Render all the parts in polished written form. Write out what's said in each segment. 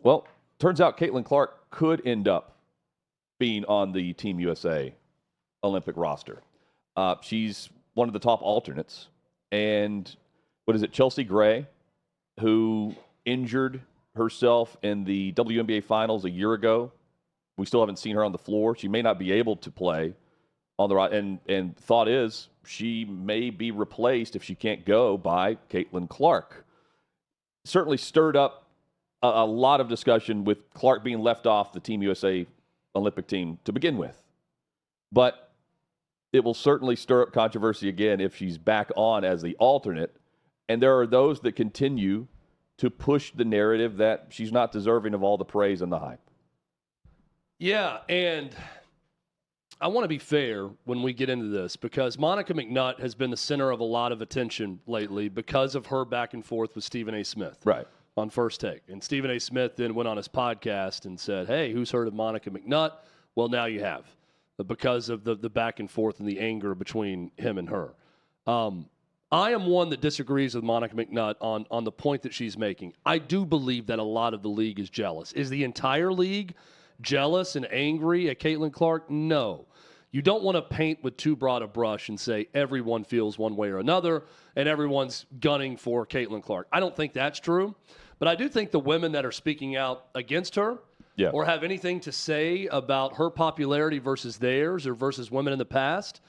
Well, turns out Caitlin Clark could end up being on the Team USA Olympic roster. She's one of the top alternates. And what is it, Chelsea Gray, who injured herself in the WNBA Finals a year ago. We still haven't seen her on the floor. She may not be able to play on the and thought is she may be replaced if she can't go by Caitlin Clark. Certainly stirred up a lot of discussion with Clark being left off the Team USA Olympic team to begin with. But it will certainly stir up controversy again if she's back on as the alternate. And there are those that continue to push the narrative that she's not deserving of all the praise and the hype. Yeah, and I want to be fair when we get into this because Monica McNutt has been the center of a lot of attention lately because of her back and forth with Stephen A. Smith. Right. On First Take. And Stephen A. Smith then went on his podcast and said, hey, who's heard of Monica McNutt? Well, now you have, because of the back and forth and the anger between him and her. I am one that disagrees with Monica McNutt on the point that she's making. I do believe that a lot of the league is jealous. Is the entire league jealous and angry at Caitlin Clark? No. You don't want to paint with too broad a brush and say everyone feels one way or another and everyone's gunning for Caitlin Clark. I don't think that's true. But I do think the women that are speaking out against her or have anything to say about her popularity versus theirs or versus women in the past,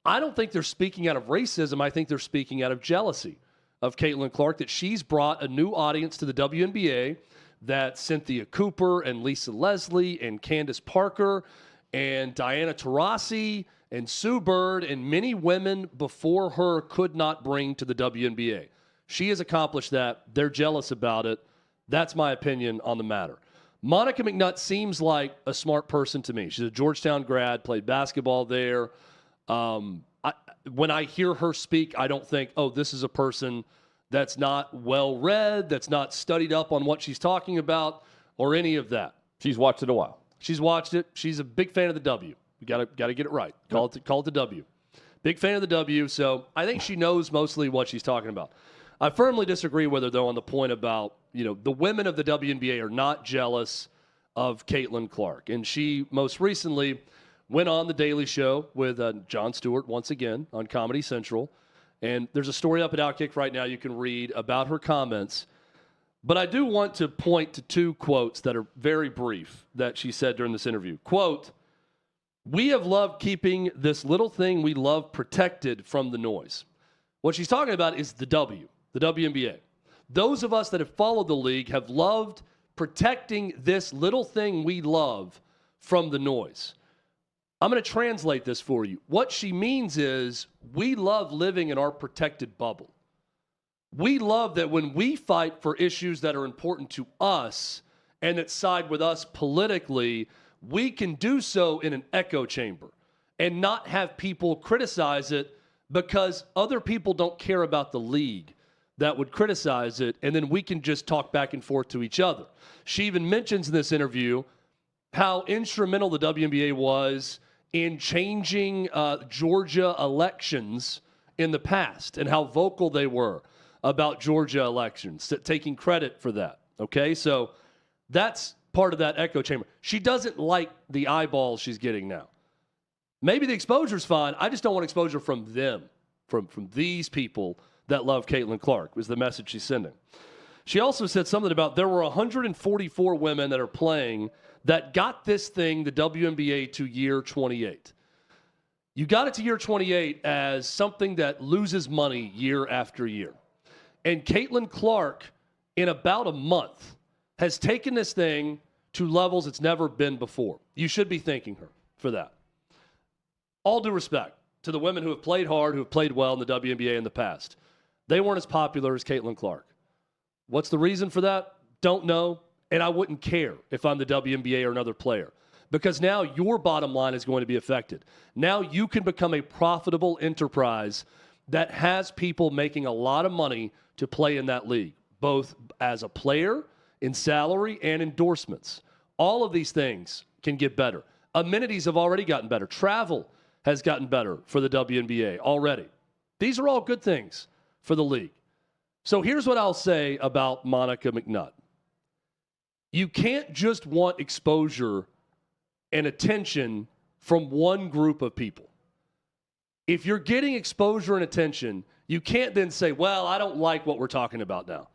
I don't think they're speaking out of racism. I think they're speaking out of jealousy of Caitlin Clark, that she's brought a new audience to the WNBA, that Cynthia Cooper and Lisa Leslie and Candace Parker and Diana Taurasi and Sue Bird and many women before her could not bring to the WNBA. She has accomplished that. They're jealous about it. That's my opinion on the matter. Monica McNutt seems like a smart person to me. She's a Georgetown grad, played basketball there. When I hear her speak, I don't think, oh, this is a person that's not well-read, that's not studied up on what she's talking about, or any of that. She's watched it a while. She's watched it. She's a big fan of the W. We got to get it right. Call it the W. Big fan of the W, so I think she knows mostly what she's talking about. I firmly disagree with her, though, on the point about, the women of the WNBA are not jealous of Caitlin Clark. And she most recently went on The Daily Show with Jon Stewart once again on Comedy Central. And there's a story up at OutKick right now you can read about her comments. But I do want to point to two quotes that are very brief that she said during this interview. Quote, "We have loved keeping this little thing we love protected from the noise." What she's talking about is the W, the WNBA. Those of us that have followed the league have loved protecting this little thing we love from the noise. I'm going to translate this for you. What she means is we love living in our protected bubble. We love that when we fight for issues that are important to us and that side with us politically, we can do so in an echo chamber and not have people criticize it because other people don't care about the league that would criticize it, and then we can just talk back and forth to each other. She even mentions in this interview how instrumental the WNBA was in changing Georgia elections in the past and how vocal they were about Georgia elections, taking credit for that. Okay, so that's part of that echo chamber. She doesn't like the eyeballs she's getting now. Maybe the exposure's fine. I just don't want exposure from them, from these people that love Caitlin Clark, was the message she's sending. She also said something about there were 144 women that are playing that got this thing, the WNBA, to year 28. You got it to year 28 as something that loses money year after year. And Caitlin Clark, in about a month, has taken this thing to levels it's never been before. You should be thanking her for that. All due respect to the women who have played hard, who have played well in the WNBA in the past. They weren't as popular as Caitlin Clark. What's the reason for that? Don't know, and I wouldn't care if I'm the WNBA or another player, because now your bottom line is going to be affected. Now you can become a profitable enterprise that has people making a lot of money to play in that league, both as a player, in salary, and endorsements. All of these things can get better. Amenities have already gotten better. Travel has gotten better for the WNBA already. These are all good things for the league. So here's what I'll say about Monica McNutt. You can't just want exposure and attention from one group of people. If you're getting exposure and attention, you can't then say, well, I don't like what we're talking about now.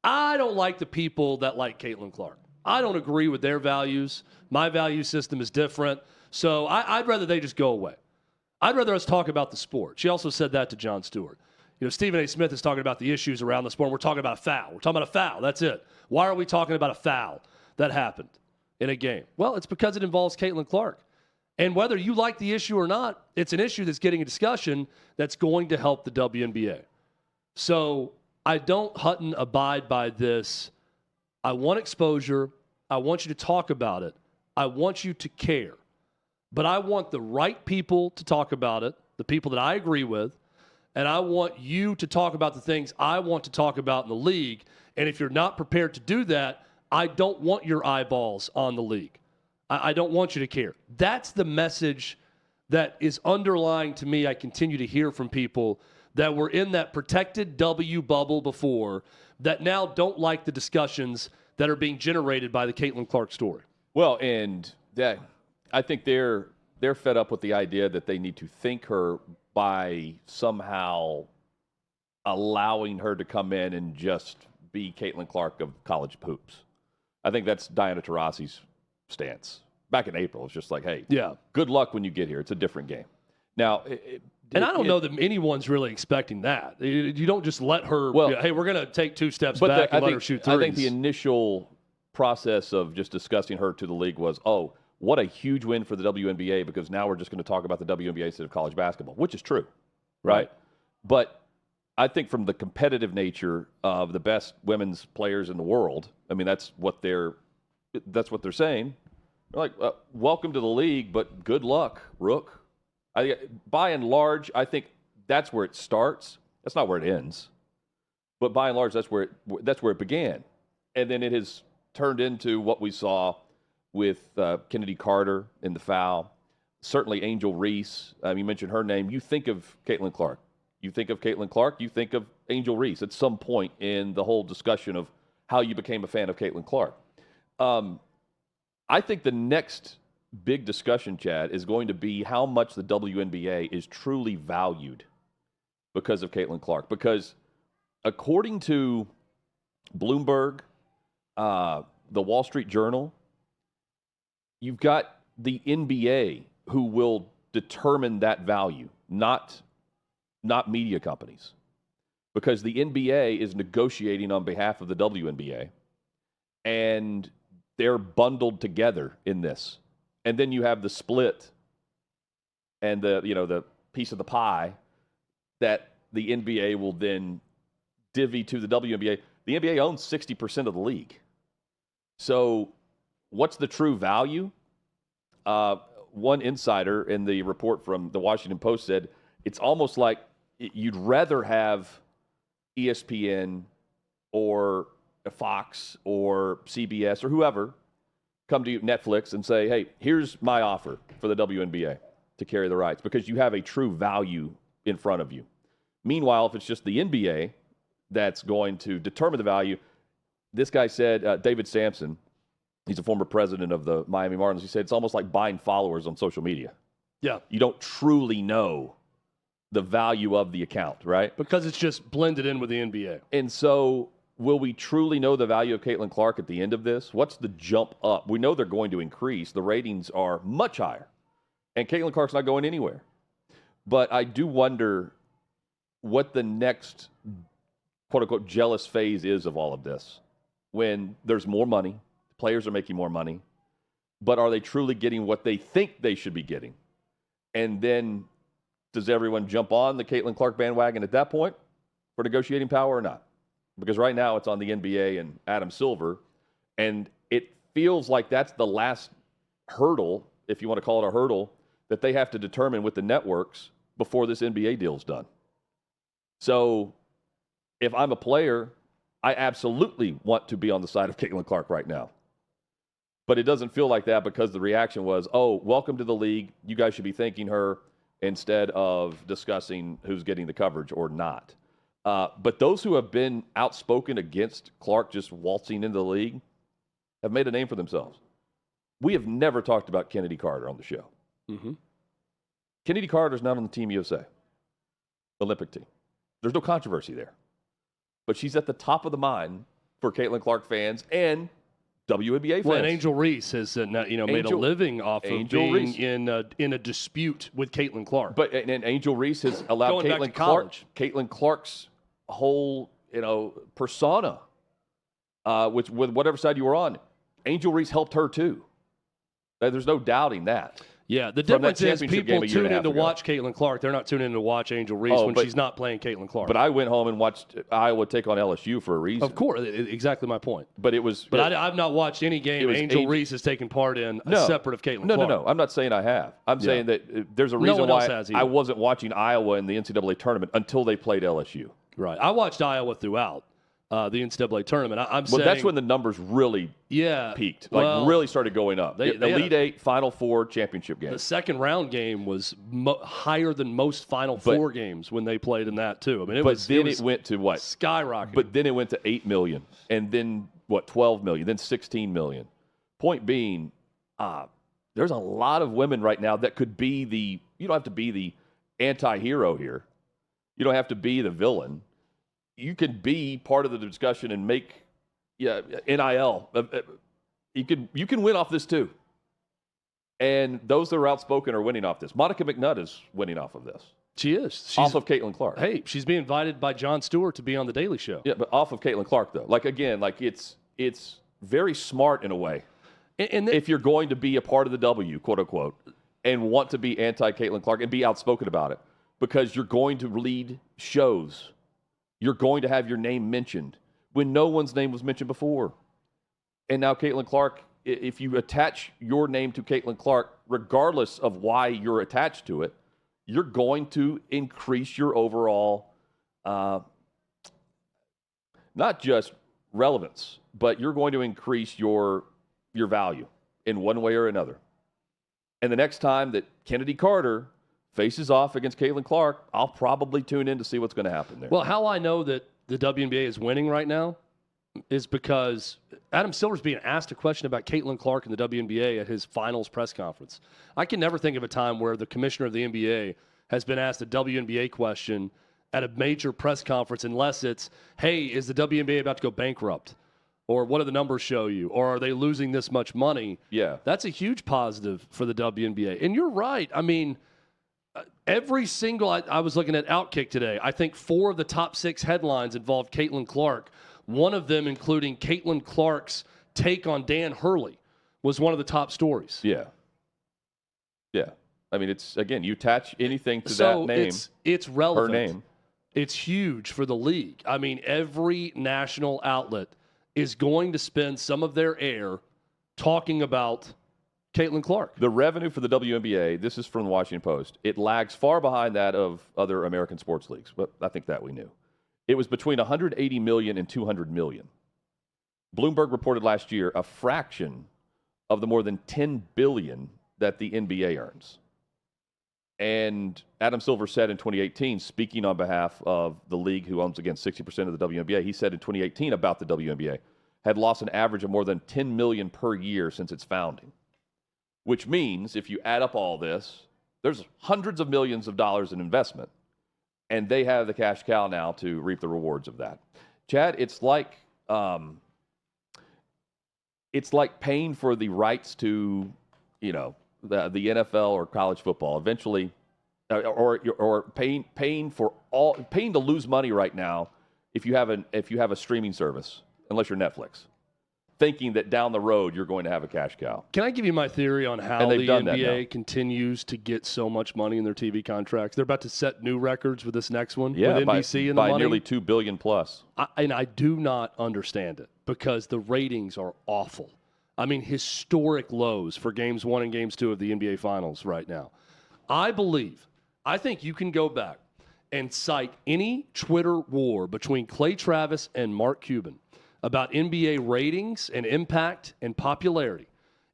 I don't like the people that like Caitlin Clark. I don't agree with their values. My value system is different. So I'd rather they just go away. I'd rather us talk about the sport. She also said that to Jon Stewart. Stephen A. Smith is talking about the issues around the sport. We're talking about a foul. We're talking about a foul. That's it. Why are we talking about a foul that happened in a game? Well, it's because it involves Caitlin Clark. And whether you like the issue or not, it's an issue that's getting a discussion that's going to help the WNBA. So I don't, Hutton, abide by this. I want exposure. I want you to talk about it. I want you to care. But I want the right people to talk about it, the people that I agree with, and I want you to talk about the things I want to talk about in the league. And if you're not prepared to do that, I don't want your eyeballs on the league. I don't want you to care. That's the message that is underlying to me. I continue to hear from people that were in that protected W bubble before that now don't like the discussions that are being generated by the Caitlin Clark story. Well, and that I think they're fed up with the idea that they need to thank her by somehow allowing her to come in and just be Caitlin Clark of college hoops. I think that's Diana Taurasi's stance. Back in April, it's just like, hey, good luck when you get here. It's a different game. Now, and I don't know that anyone's really expecting that. You don't just let her, hey, we're going to take 2 steps back and let her shoot threes. I think the initial process of just discussing her to the league was, oh, what a huge win for the WNBA, because now we're just going to talk about the WNBA instead of college basketball, which is true, right? But I think from the competitive nature of the best women's players in the world, I mean, that's what they're saying. They're like, welcome to the league, but good luck, Rook. By and large, I think that's where it starts. That's not where it ends. But by and large, that's where it began. And then it has turned into what we saw with Kennedy Carter in the foul. Certainly Angel Reese. You mentioned her name. You think of Caitlin Clark. You think of Caitlin Clark. You think of Angel Reese at some point in the whole discussion of how you became a fan of Caitlin Clark. I think the next big discussion, Chad, is going to be how much the WNBA is truly valued because of Caitlin Clark. Because according to Bloomberg, the Wall Street Journal, you've got the NBA who will determine that value, not media companies. Because the NBA is negotiating on behalf of the WNBA, and they're bundled together in this. And then you have the split and the piece of the pie that the NBA will then divvy to the WNBA. The NBA owns 60% of the league. So what's the true value? One insider in the report from the Washington Post said it's almost like you'd rather have ESPN or Fox or CBS or whoever come to you, Netflix, and say, hey, here's my offer for the WNBA to carry the rights, because you have a true value in front of you. Meanwhile, if it's just the NBA that's going to determine the value, this guy said, David Sampson, he's a former president of the Miami Marlins, he said it's almost like buying followers on social media. Yeah. You don't truly know the value of the account, right? Because it's just blended in with the NBA. And so will we truly know the value of Caitlin Clark at the end of this? What's the jump up? We know they're going to increase. The ratings are much higher. And Caitlin Clark's not going anywhere. But I do wonder what the next, quote-unquote, jealous phase is of all of this. When there's more money, players are making more money, but are they truly getting what they think they should be getting? And then does everyone jump on the Caitlin Clark bandwagon at that point for negotiating power or not? Because right now it's on the NBA and Adam Silver, and it feels like that's the last hurdle, if you want to call it a hurdle, that they have to determine with the networks before this NBA deal's done. So if I'm a player, I absolutely want to be on the side of Caitlin Clark right now. But it doesn't feel like that, because the reaction was, oh, welcome to the league. You guys should be thanking her instead of discussing who's getting the coverage or not. But those who have been outspoken against Clark just waltzing into the league, have made a name for themselves. We have never talked about Kennedy Carter on the show. Mm-hmm. Kennedy Carter's not on the Team USA Olympic team. There's no controversy there. But she's at the top of the mind for Caitlin Clark fans and WNBA fans. Well, and Angel Reese has made a living off of being in a dispute with Caitlin Clark. But and Angel Reese has allowed Caitlin Clark's whole persona, with whatever side you were on. Angel Reese helped her too. There's no doubting that. Yeah, the difference is people tune in to watch Caitlin Clark. They're not tuning in to watch Angel Reese when she's not playing Caitlin Clark. But I went home and watched Iowa take on LSU for a reason. Of course, exactly my point. But it was. But I've not watched any game Angel Reese has taken part in separate of Caitlin Clark. No. I'm not saying I have. I'm saying that there's a reason why I wasn't watching Iowa in the NCAA tournament until they played LSU. Right. I watched Iowa throughout the NCAA tournament. I'm saying that's when the numbers really peaked, really started going up. The Elite Eight, Final Four, championship game. The second round game was higher than most Final Four games when they played in that too. I mean, it went to what? Skyrocketing. But then it went to 8 million, and then 12 million, then 16 million. Point being, there's a lot of women right now that could be the. You don't have to be the anti-hero here. You don't have to be the villain. You can be part of the discussion and make NIL. You can win off this too. And those that are outspoken are winning off this. Monica McNutt is winning off of this. She is. She's off of Caitlin Clark. Hey, she's being invited by Jon Stewart to be on The Daily Show. Yeah, but off of Caitlin Clark, though. It's very smart in a way. And if you're going to be a part of the W, quote unquote, and want to be anti-Caitlin Clark and be outspoken about it, because you're going to lead shows. You're going to have your name mentioned when no one's name was mentioned before. And now Caitlin Clark, if you attach your name to Caitlin Clark, regardless of why you're attached to it, you're going to increase your overall, not just relevance, but you're going to increase your value in one way or another. And the next time that Kennedy Carter faces off against Caitlin Clark, I'll probably tune in to see what's going to happen there. Well, how I know that the WNBA is winning right now is because Adam Silver's being asked a question about Caitlin Clark and the WNBA at his finals press conference. I can never think of a time where the commissioner of the NBA has been asked a WNBA question at a major press conference unless it's, hey, is the WNBA about to go bankrupt? Or what do the numbers show you? Or are they losing this much money? Yeah. That's a huge positive for the WNBA. And you're right. I mean, every single, I was looking at OutKick today. I think 4 of the top 6 headlines involved Caitlin Clark. One of them, including Caitlin Clark's take on Dan Hurley, was one of the top stories. Yeah. Yeah. I mean, it's, again, you attach anything to that name. It's relevant. Her name. It's huge for the league. I mean, every national outlet is going to spend some of their air talking about Caitlin Clark. The revenue for the WNBA, this is from the Washington Post, it lags far behind that of other American sports leagues, but I think that we knew. It was between 180 million and 200 million. Bloomberg reported last year a fraction of the more than 10 billion that the NBA earns. And Adam Silver said in 2018, speaking on behalf of the league who owns, again, 60% of the WNBA, he said in 2018 about the WNBA, had lost an average of more than 10 million per year since its founding. Which means, if you add up all this, there's hundreds of millions of dollars in investment, and they have the cash cow now to reap the rewards of that. Chad, it's like paying for the rights to, the NFL or college football. Eventually, or paying to lose money right now if you have a streaming service, unless you're Netflix, thinking that down the road you're going to have a cash cow. Can I give you my theory on how the NBA continues to get so much money in their TV contracts? They're about to set new records with this next one with NBC and the money. By nearly $2 billion plus. I do not understand it because the ratings are awful. I mean, historic lows for Games 1 and Games 2 of the NBA Finals right now. I think you can go back and cite any Twitter war between Clay Travis and Mark Cuban about NBA ratings and impact and popularity.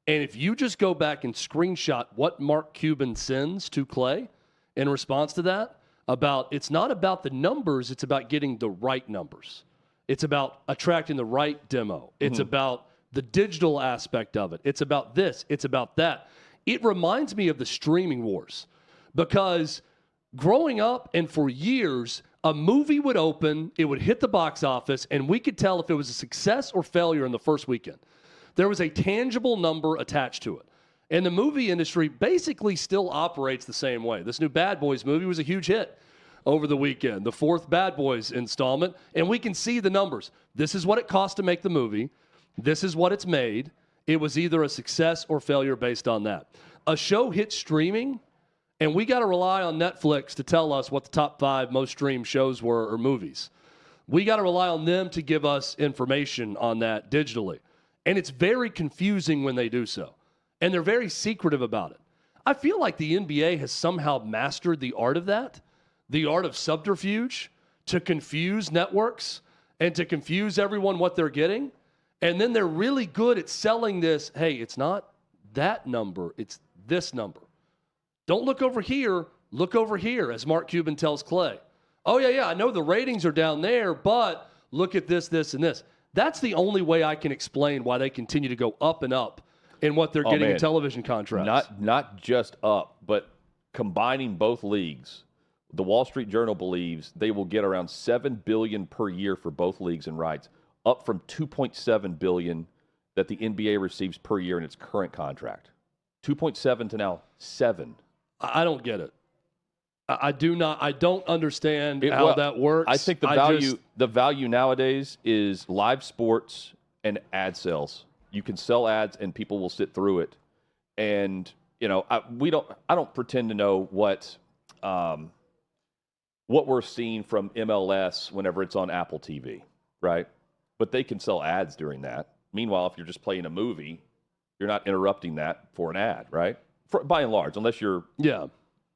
And if you just go back and screenshot what Mark Cuban sends to Clay in response to that, it's not about the numbers, it's about getting the right numbers. It's about attracting the right demo. It's about the digital aspect of it. It's about this. It's about that. It reminds me of the streaming wars because growing up and for years, a movie would open, it would hit the box office, and we could tell if it was a success or failure in the first weekend. There was a tangible number attached to it. And the movie industry basically still operates the same way. This new Bad Boys movie was a huge hit over the weekend, the 4th Bad Boys installment, and we can see the numbers. This is what it cost to make the movie. This is what it's made. It was either a success or failure based on that. A show hits streaming, and we got to rely on Netflix to tell us what the top 5 most streamed shows were or movies. We got to rely on them to give us information on that digitally. And it's very confusing when they do so. And they're very secretive about it. I feel like the NBA has somehow mastered the art of that, the art of subterfuge, to confuse networks and to confuse everyone what they're getting. And then they're really good at selling this, hey, it's not that number, it's this number. Don't look over here, look over here, as Mark Cuban tells Clay. Oh, yeah, I know the ratings are down there, but look at this, this, and this. That's the only way I can explain why they continue to go up and up in what they're getting in television contracts. Not just up, but combining both leagues. The Wall Street Journal believes they will get around $7 billion per year for both leagues in rights, up from $2.7 billion that the NBA receives per year in its current contract. 2.7 to now 7. I don't get it. I don't understand how that works. I think the value nowadays is live sports and ad sales. You can sell ads and people will sit through it. And, I don't pretend to know what we're seeing from MLS whenever it's on Apple TV, right? But they can sell ads during that. Meanwhile, if you're just playing a movie, you're not interrupting that for an ad, right? By and large, unless you're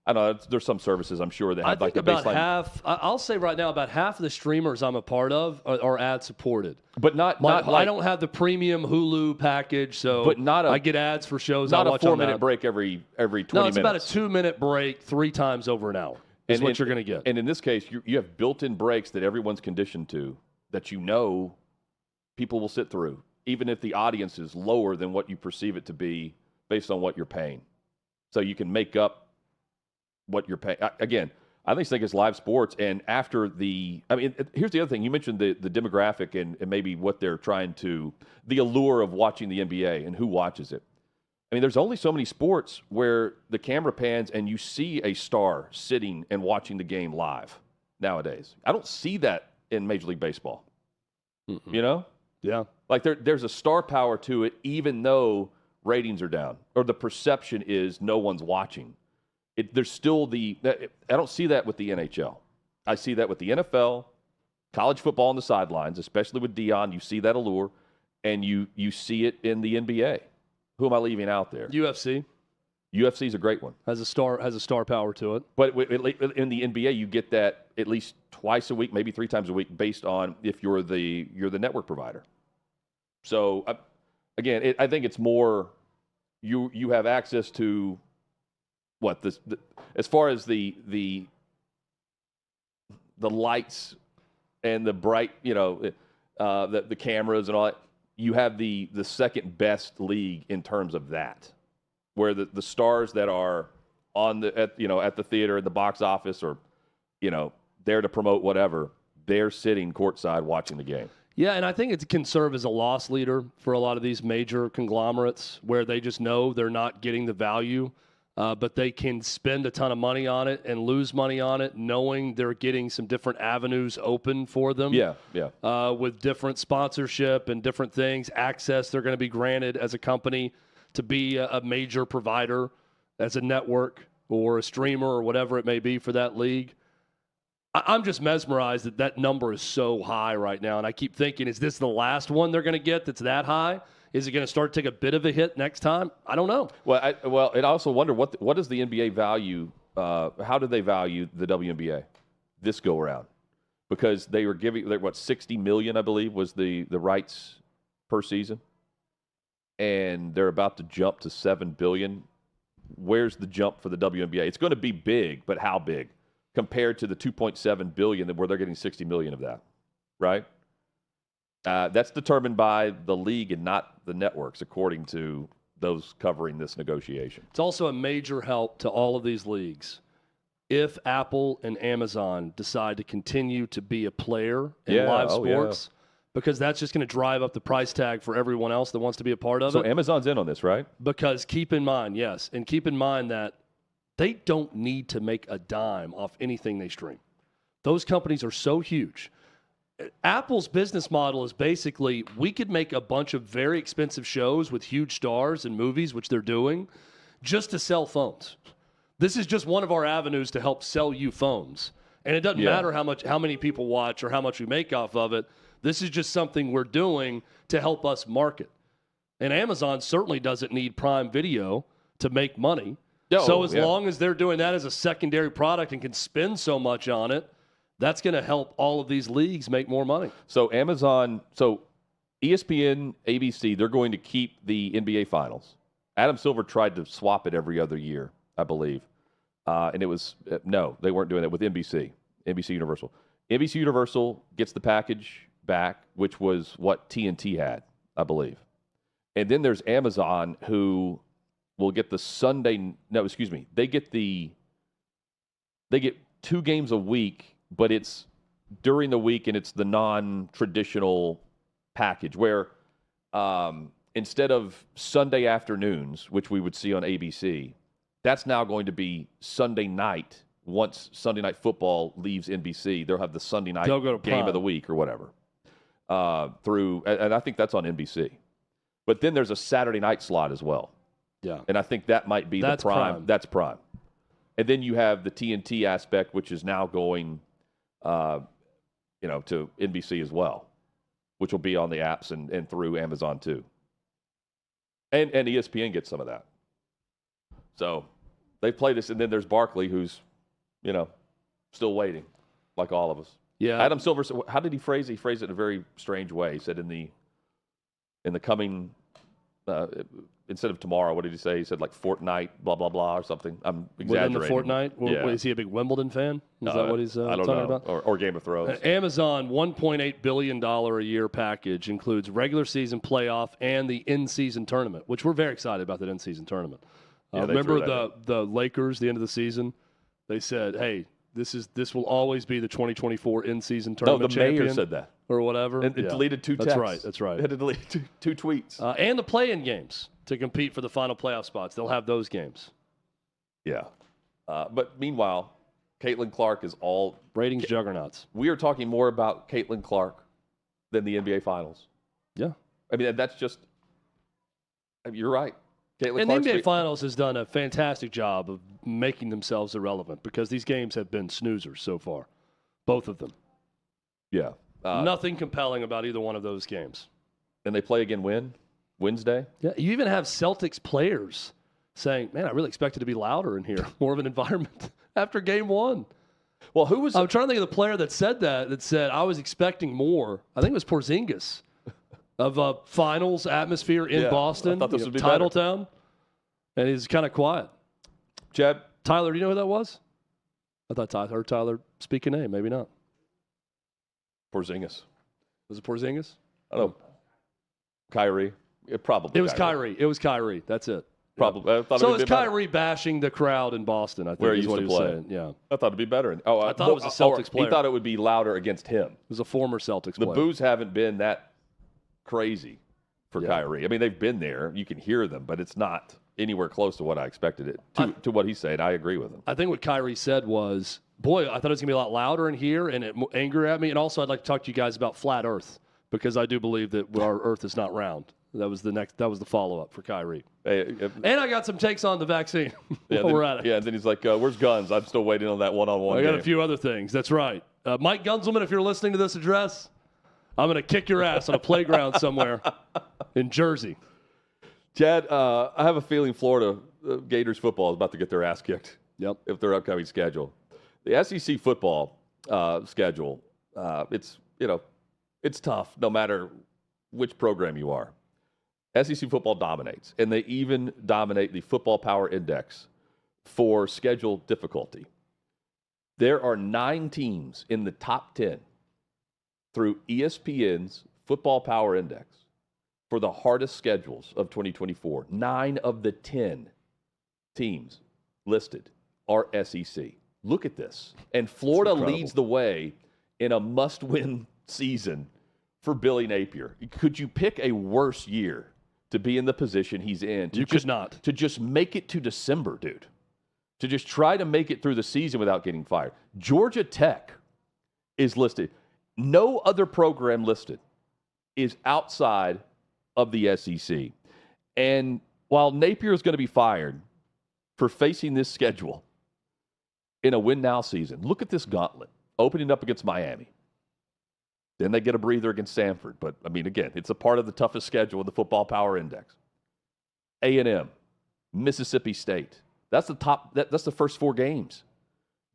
I don't know. There's some services I'm sure that have I like think the about baseline. half. I'll say right now, about half of the streamers I'm a part of are ad supported. But not I don't have the premium Hulu package, so I get ads for shows. Not I watch a 4-minute break every 20 minutes. No, it's about a 2-minute break 3 times over an hour. Is what you're going to get. And in this case, you have built-in breaks that everyone's conditioned to, that people will sit through, even if the audience is lower than what you perceive it to be based on what you're paying. So you can make up what you're paying. Again, I think it's live sports. And after here's the other thing. You mentioned the demographic and maybe what they're trying to, the allure of watching the NBA and who watches it. I mean, there's only so many sports where the camera pans and you see a star sitting and watching the game live nowadays. I don't see that in Major League Baseball. Mm-mm. Yeah. Like there's a star power to it, even though ratings are down or the perception is no one's watching. There's still I don't see that with the NHL. I see that with the NFL, college football on the sidelines, especially with Dion. You see that allure, and you see it in the NBA. Who am I leaving out there? UFC. UFC is a great one. Has a star power to it. But in the NBA, you get that at least twice a week, maybe 3 times a week, based on if you're the network provider. So again, I think it's more you have access to what as far as the lights and the bright, the cameras and all that. You have the second best league in terms of that, where the stars that are on at the theater, at the box office, or there to promote whatever, they're sitting courtside watching the game. Yeah, and I think it can serve as a loss leader for a lot of these major conglomerates where they just know they're not getting the value, but they can spend a ton of money on it and lose money on it, knowing they're getting some different avenues open for them. Yeah. With different sponsorship and different things, access they're going to be granted as a company to be a major provider as a network or a streamer or whatever it may be for that league. I'm just mesmerized that number is so high right now, and I keep thinking, is this the last one they're going to get that's that high? Is it going to start to take a bit of a hit next time? I don't know. Well, I also wonder what does the NBA value? How do they value the WNBA this go around? Because they were giving $60 million, I believe, was the rights per season, and they're about to jump to $7 billion. Where's the jump for the WNBA? It's going to be big, but how big compared to the $2.7 billion where they're getting $60 million of that, right? That's determined by the league and not the networks, according to those covering this negotiation. It's also a major help to all of these leagues if Apple and Amazon decide to continue to be a player in live sports, because that's just going to drive up the price tag for everyone else that wants to be a part of it. So Amazon's in on this, right? Because keep in mind that they don't need to make a dime off anything they stream. Those companies are so huge. Apple's business model is basically, we could make a bunch of very expensive shows with huge stars and movies, which they're doing, just to sell phones. This is just one of our avenues to help sell you phones. And it doesn't matter how many people watch or how much we make off of it. This is just something we're doing to help us market. And Amazon certainly doesn't need Prime Video to make money. So as long as they're doing that as a secondary product and can spend so much on it, that's going to help all of these leagues make more money. So ESPN, ABC, they're going to keep the NBA Finals. Adam Silver tried to swap it every other year, I believe. And it was, no, they weren't doing that with NBC Universal. NBC Universal gets the package back, which was what TNT had, I believe. And then there's Amazon, who will get the they get 2 games a week, but it's during the week and it's the non-traditional package where instead of Sunday afternoons, which we would see on ABC, that's now going to be Sunday night. Once Sunday Night Football leaves NBC, they'll have the Sunday night game of the week or whatever. And I think that's on NBC. But then there's a Saturday night slot as well. Yeah. And I think that might be the prime. That's Prime. And then you have the TNT aspect, which is now going to NBC as well, which will be on the apps and through Amazon too. And ESPN gets some of that. So they play this, and then there's Barkley, who's, still waiting, like all of us. Yeah. Adam Silver, how did he phrase it? He phrased it in a very strange way. He said in the coming, instead of tomorrow, what did he say? He said like fortnight, blah, blah, blah, or something. I'm exaggerating. Within the fortnight? Yeah. Is he a big Wimbledon fan? Is that what he's talking about? Or Game of Thrones. Amazon $1.8 billion a year package includes regular season playoff and the in-season tournament, which we're very excited about, that in-season tournament. Remember the Lakers, the end of the season? They said, hey, this will always be the 2024 in-season tournament champion. No, the mayor said that. Or whatever. And it deleted 2 texts. That's right. It had to delete two tweets. And the play-in games to compete for the final playoff spots. They'll have those games. Yeah. But meanwhile, Caitlin Clark is all... Ratings juggernauts. We are talking more about Caitlin Clark than the NBA Finals. Yeah. I mean, that's just... You're right. Caitlin And the NBA Finals has done a fantastic job of making themselves irrelevant because these games have been snoozers so far. Both of them. Yeah. Nothing compelling about either one of those games. And they play again Wednesday? Yeah. You even have Celtics players saying, man, I really expect it to be louder in here, more of an environment after game 1. Well, who was... I'm trying to think of the player that said I was expecting more. I think it was Porzingis. Of a finals atmosphere in Boston, I thought this would be title better. town, and he's kind of quiet. Chad? Tyler, do you know who that was? I thought I heard Tyler speak a name. Maybe not. Porzingis. Was it Porzingis? I don't know. Kyrie? It was Kyrie. It was Kyrie. That's it. Probably. Yeah. So it's Kyrie bashing the crowd in Boston, I think, where he is what he was saying. Yeah. I thought it'd be better. I thought it was a Celtics player. He thought it would be louder against him. It was a former Celtics player. The player. boos haven't been that crazy for Kyrie. I mean, they've been there. You can hear them, but it's not anywhere close to what I expected it to what he said. I agree with him. I think what Kyrie said was, boy, I thought it was going to be a lot louder in here, and it angered at me. And also, I'd like to talk to you guys about flat Earth, because I do believe that our Earth is not round. That was the follow-up for Kyrie. And I got some takes on the vaccine while we're at it. Yeah, and then he's like, where's Guns? I'm still waiting on that one-on-one I got a few other things. That's right. Mike Gunzelman, if you're listening to this address, I'm going to kick your ass on a playground somewhere in Jersey. Chad, I have a feeling Florida Gators football is about to get their ass kicked. Yep. If their upcoming schedule. The SEC football schedule, it's tough no matter which program you are. SEC football dominates, and they even dominate the Football Power Index for schedule difficulty. There are 9 teams in the top 10 through ESPN's Football Power Index for the hardest schedules of 2024, 9 of the 10 teams listed are SEC. Look at this. And Florida leads the way in a must-win season for Billy Napier. Could you pick a worse year to be in the position he's in? You could not. To just make it to December, dude. To just try to make it through the season without getting fired. Georgia Tech is listed. No other program listed is outside of the SEC. And while Napier is going to be fired for facing this schedule in a win-now season, look at this gauntlet, opening up against Miami. Then they get a breather against Samford. But, I mean, again, it's a part of the toughest schedule of the Football Power Index. A&M, Mississippi State. That's the top. That's the first 4 games.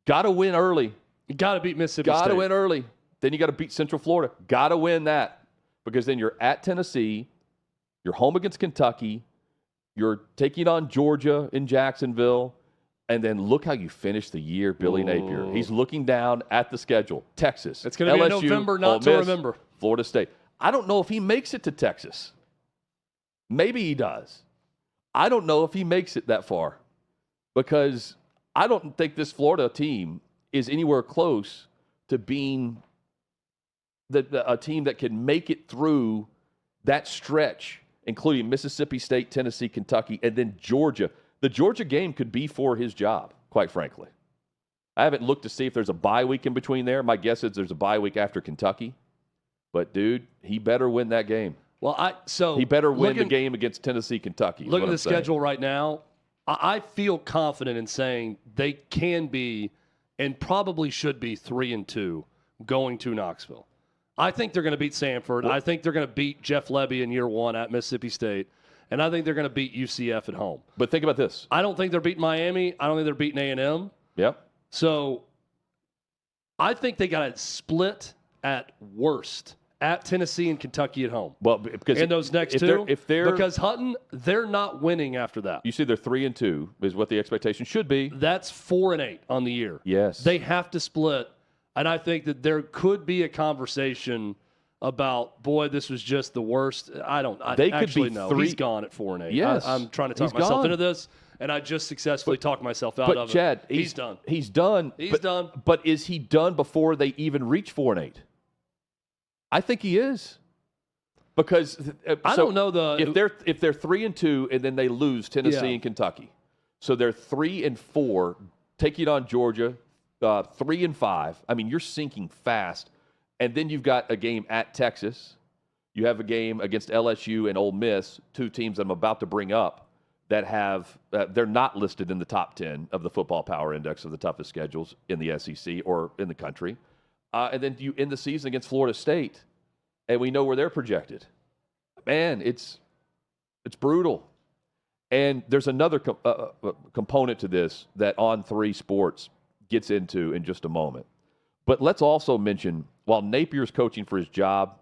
Got to win early. You got to beat Mississippi State. Got to win early. Then you got to beat Central Florida. Got to win that because then you're at Tennessee. You're home against Kentucky. You're taking on Georgia in Jacksonville. And then look how you finish the year, Billy Napier. He's looking down at the schedule. Texas. It's going to be a November not to remember. Florida State. I don't know if he makes it to Texas. Maybe he does. I don't know if he makes it that far because I don't think this Florida team is anywhere close to being a team that can make it through that stretch, including Mississippi State, Tennessee, Kentucky, and then Georgia. The Georgia game could be for his job, quite frankly. I haven't looked to see if there's a bye week in between there. My guess is there's a bye week after Kentucky. But, dude, he better win that game. Well, he better win the game against Tennessee, Kentucky. Look at the schedule right now. I feel confident in saying they can be and probably should be 3-2 going to Knoxville. I think they're going to beat Samford. I think they're going to beat Jeff Lebby in year 1 at Mississippi State. And I think they're going to beat UCF at home. But think about this. I don't think they're beating Miami. I don't think they're beating A&M. Yep. So I think they got it split at worst at Tennessee and Kentucky at home. Well, because in those next two, they're because Hutton, they're not winning after that. You see, they're 3-2 is what the expectation should be. That's 4-8 on the year. Yes, they have to split, and I think that there could be a conversation about, boy, this was just the worst. They could be know. He's gone at 4-8. Yes, I'm trying to talk myself into this, and I just successfully talked myself out of Chad, it. He's done. He's done. He's done. But is he done before they even reach 4-8? I think he is. Because I don't know if they're 3-2 and then they lose Tennessee and Kentucky, so they're 3-4, taking on Georgia, 3-5. I mean, you're sinking fast. And then you've got a game at Texas. You have a game against LSU and Ole Miss, 2 teams I'm about to bring up that have they're not listed in the top 10 of the Football Power Index of the toughest schedules in the SEC or in the country. And then you end the season against Florida State, and we know where they're projected. Man, it's brutal. And there's another component to this that On3 Sports gets into in just a moment. But let's also mention, while Napier's coaching for his job,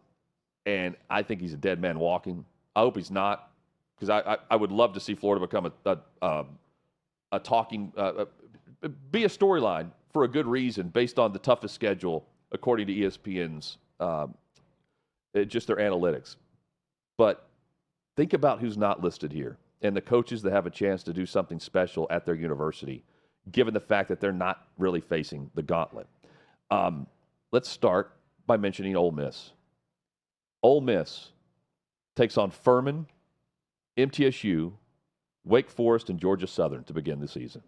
and I think he's a dead man walking, I hope he's not, because I would love to see Florida become a talking, be a storyline for a good reason based on the toughest schedule, according to ESPN's, just their analytics. But think about who's not listed here and the coaches that have a chance to do something special at their university, given the fact that they're not really facing the gauntlet. Let's start by mentioning Ole Miss. Ole Miss takes on Furman, MTSU, Wake Forest, and Georgia Southern to begin the season.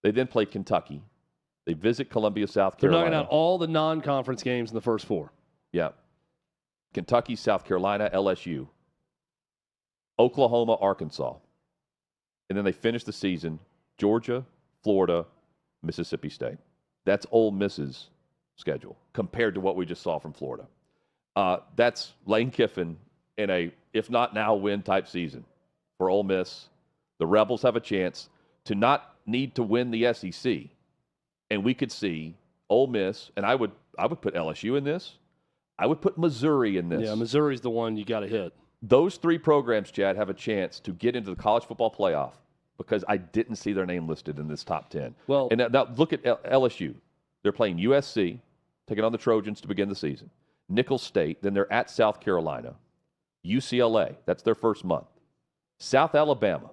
They then play Kentucky. They visit Columbia, South Carolina. They're knocking out all the non-conference games in the first 4. Yeah. Kentucky, South Carolina, LSU, Oklahoma, Arkansas. And then they finish the season, Georgia, Florida, Mississippi State. That's Ole Miss's schedule compared to what we just saw from Florida. That's Lane Kiffin in a, if not now, win type season for Ole Miss. The Rebels have a chance to not need to win the SEC. And we could see Ole Miss, and I would put LSU in this. I would put Missouri in this. Yeah, Missouri's the one you got to hit. Those 3 programs, Chad, have a chance to get into the college football playoff because I didn't see their name listed in this top 10. Well, and now look at LSU. They're playing USC, taking on the Trojans to begin the season. Nicholls State. Then they're at South Carolina, UCLA. That's their first month. South Alabama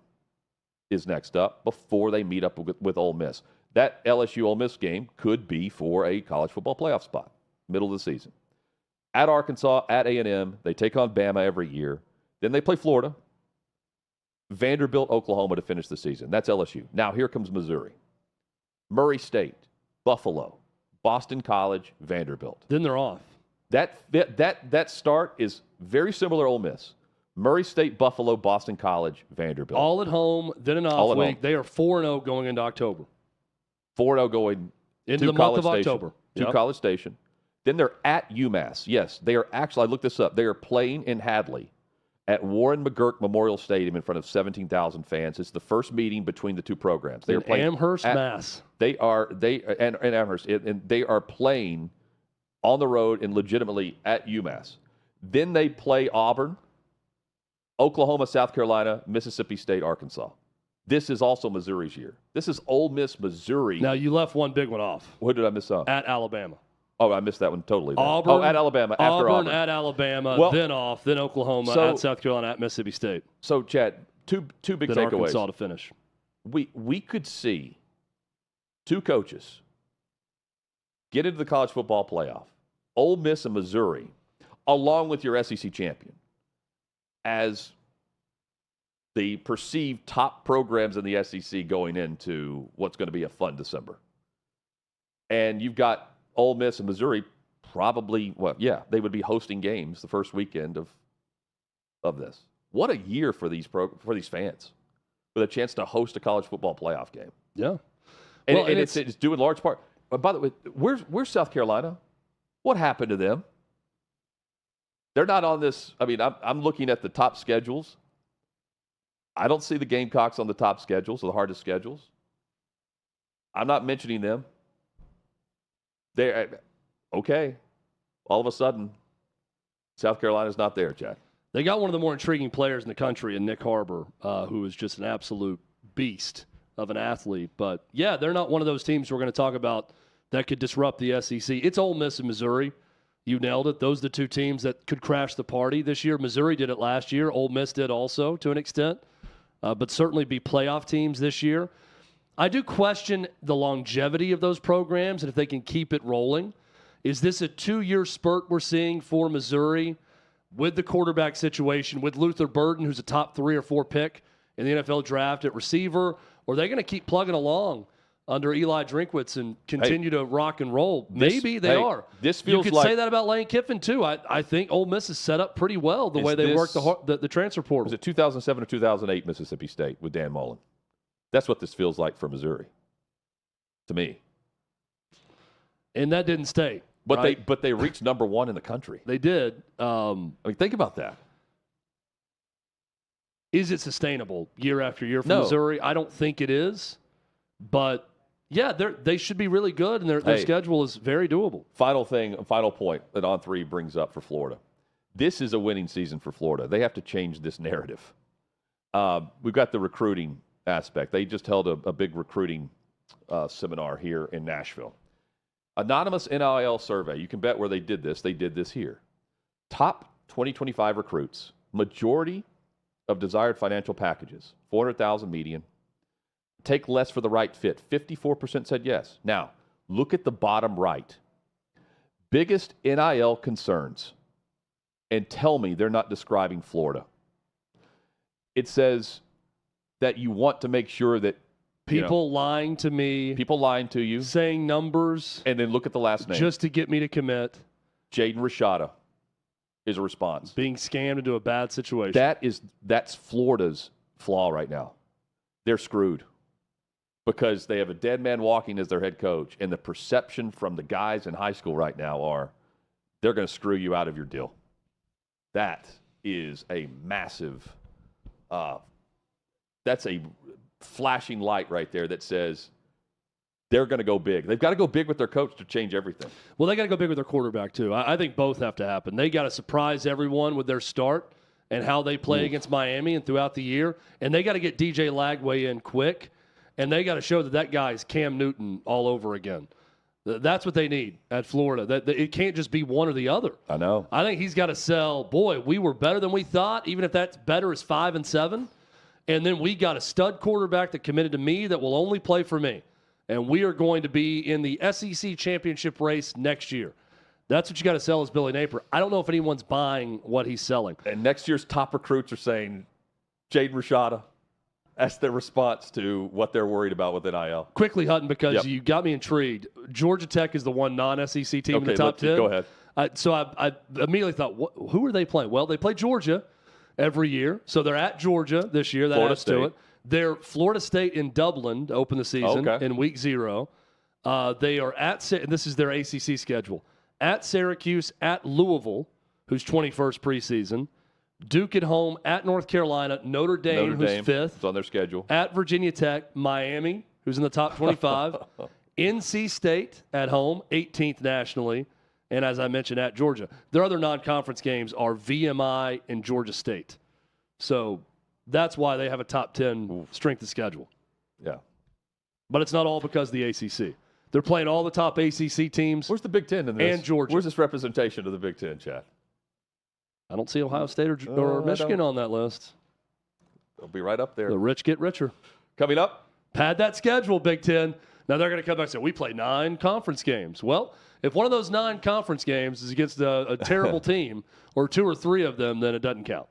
is next up before they meet up with Ole Miss. That LSU Ole Miss game could be for a college football playoff spot, middle of the season. At Arkansas, at A&M, they take on Bama every year. Then they play Florida, Vanderbilt, Oklahoma to finish the season. That's LSU. Now here comes Missouri. Murray State, Buffalo, Boston College, Vanderbilt. Then they're off. That start is very similar to Ole Miss. Murray State, Buffalo, Boston College, Vanderbilt. All at home, then an off week. They are 4-0 going into October. 4-0 going into to the month College of Station, October. To College Station. Then they're at UMass. Yes, they are actually, I looked this up, they are playing in Hadley at Warren McGurk Memorial Stadium in front of 17,000 fans. It's the first meeting between the two programs. They are playing Amherst, Mass. And Amherst, and they are playing on the road and legitimately at UMass. Then they play Auburn, Oklahoma, South Carolina, Mississippi State, Arkansas. This is also Missouri's year. This is Ole Miss, Missouri. Now, you left one big one off. What did I miss off? At Alabama. Oh, I missed that one totally. Auburn. At Alabama. After Auburn. At Alabama, well, then off, then Oklahoma, at South Carolina, at Mississippi State. So, Chad, two big then takeaways. Arkansas to finish. We could see two coaches get into the college football playoff, Ole Miss and Missouri, along with your SEC champion, as the perceived top programs in the SEC going into what's going to be a fun December. And you've got Ole Miss and Missouri probably, they would be hosting games the first weekend of this. What a year for these fans with a chance to host a college football playoff game. Yeah. And it's due in large part. But by the way, where's South Carolina? What happened to them? They're not on this. I mean, I'm looking at the top schedules. I don't see the Gamecocks on the top schedules, or the hardest schedules. I'm not mentioning them. They're okay. All of a sudden, South Carolina's not there, Jack. They got one of the more intriguing players in the country in Nick Harbor, who is just an absolute beast of an athlete. But, yeah, they're not one of those teams we're going to talk about that could disrupt the SEC. It's Ole Miss and Missouri. You nailed it. Those are the two teams that could crash the party this year. Missouri did it last year. Ole Miss did also to an extent, but certainly be playoff teams this year. I do question the longevity of those programs and if they can keep it rolling. Is this a 2-year spurt we're seeing for Missouri with the quarterback situation, with Luther Burden, who's a top 3 or 4 pick in the NFL draft at receiver, or are they going to keep plugging along under Eli Drinkwitz and continue to rock and roll? Maybe they are. This feels you could say that about Lane Kiffin, too. I think Ole Miss is set up pretty well the way they work the transfer portal. Was it 2007 or 2008 Mississippi State with Dan Mullen? That's what this feels like for Missouri, to me. And that didn't stay. But right? they reached number 1 in the country. They did. I mean, think about that. Is it sustainable year after year for No. Missouri? I don't think it is. But, yeah, they should be really good, and their schedule is very doable. Final point that On3 brings up for Florida. This is a winning season for Florida. They have to change this narrative. We've got the recruiting aspect. They just held a big recruiting seminar here in Nashville. Anonymous NIL survey. You can bet where they did this. They did this here. Top 2025 recruits. Majority of desired financial packages. $400,000 median. Take less for the right fit. 54% said yes. Now, look at the bottom right. Biggest NIL concerns. And tell me they're not describing Florida. It says that you want to make sure that people lying to me, people lying to you, saying numbers, and then look at the last name just to get me to commit. Jaden Rashada is a response. Being scammed into a bad situation. That's Florida's flaw right now. They're screwed because they have a dead man walking as their head coach, and the perception from the guys in high school right now are they're going to screw you out of your deal. That is a massive. That's a flashing light right there that says they're going to go big. They've got to go big with their coach to change everything. Well, they got to go big with their quarterback, too. I think both have to happen. They got to surprise everyone with their start and how they play against Miami and throughout the year. And they got to get DJ Lagway in quick. And they got to show that guy is Cam Newton all over again. That's what they need at Florida. That it can't just be one or the other. I know. I think he's got to sell, boy, we were better than we thought, even if that's better as 5-7. And then we got a stud quarterback that committed to me that will only play for me. And we are going to be in the SEC championship race next year. That's what you got to sell as Billy Napier. I don't know if anyone's buying what he's selling. And next year's top recruits are saying, Jade Rashada. That's their response to what they're worried about with NIL. Quickly, Hutton, because you got me intrigued. Georgia Tech is the one non-SEC team in the top 10. Go ahead. So I immediately thought, who are they playing? Well, they play Georgia every year. So they're at Georgia this year. That Florida adds to it. They're Florida State in Dublin to open the season in week 0. They are at, and this is their ACC schedule, at Syracuse, at Louisville, who's 21st preseason, Duke at home, at North Carolina, Notre Dame, who's 5th. It's on their schedule. At Virginia Tech, Miami, who's in the top 25, NC State at home, 18th nationally, and as I mentioned, at Georgia. Their other non-conference games are VMI and Georgia State. So that's why they have a top 10 strength of schedule. Yeah. But it's not all because of the ACC. They're playing all the top ACC teams. Where's the Big Ten in this? And Georgia. Where's this representation of the Big Ten, Chad? I don't see Ohio State or Michigan on that list. They'll be right up there. The rich get richer. Coming up. Pad that schedule, Big Ten. Now they're going to come back and say, we play 9 conference games. Well, if one of those 9 conference games is against a terrible team, or 2 or 3 of them, then it doesn't count.